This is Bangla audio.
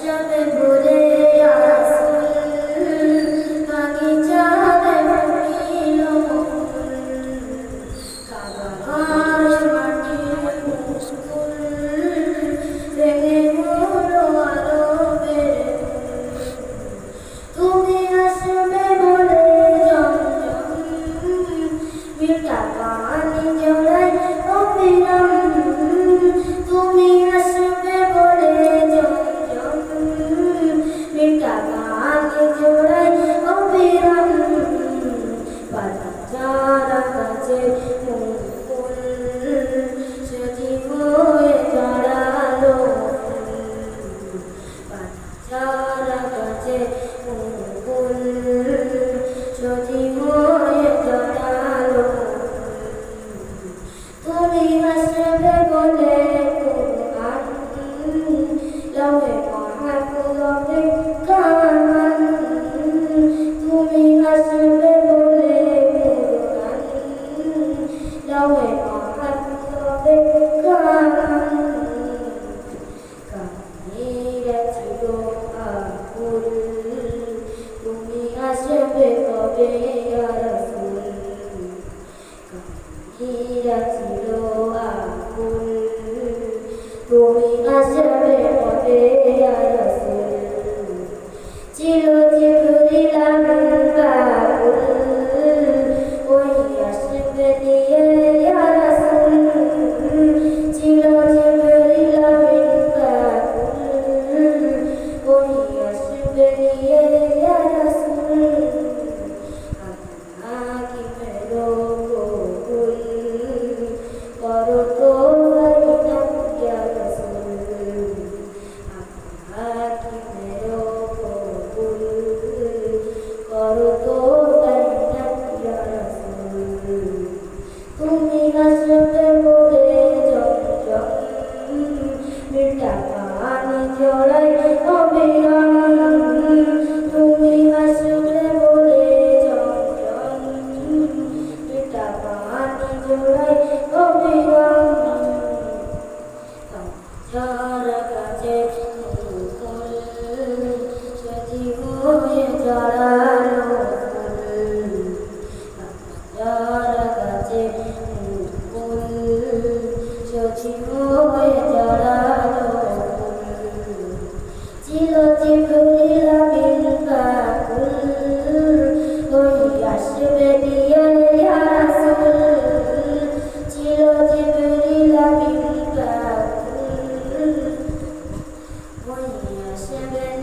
যাবে ভরে আসল বাগিচাতে ফুটিল কাবা ঘাস মাটির মুস্কুল ভেঙে হলো আলো বেড়ে তুমি আসবে বলে জমজম মিঠা পানি জড়াই অবিরাম তুমি আসবে বলে জমজম মিঠা পানি জড়াই অবিরাম বাচ্চারা কাছে ফুল সজীব হয়ে জড়ালো বাচ্চারা কাছে ফুল সজীব হয়ে জড়ালো তুমি আসবে বলে কুরআন লৌহে মাহফুজে কামান তুমি আসবে বলে কুরআন লৌহে মাহফুজে কামান কাহিরা ছিল আকুল তুমি আসবে কবে ইয়া রাসূল কাহিরা ছিল আকুল তুমি আসবে কবে ইয়া রাসূল ছিল জিবরিল আমিন বাকুল ওই আসবে দিয়ে ইয়া রাসূল ছিল জিবরিল আমিন বাকুল ওই আসবে দিয়ে ইয়া রাসূল আপনাকে মেরো কবুল করো তো ইয়া রাসূল আপনাকে মেরো কবুল করো তো ইয়া রাসূল তুমি আসবে বলে জমজম মিঠা পানি জড়াই অবিরাম তুমি আসবে বলে জমজম মিঠা পানি জড়াই অবিরাম যারা কাছে ফুল সজীব হয়ে জড়ালো ফুল যারা কাছে ফুল সজীব হয়ে জড়ালো ফুল ছিল জিবরিল আমিন বাকুল ওই আসবে দিয়ে ইয়া রাসূল ছিল জিবরিল আমিন বাকুল ওই আসবে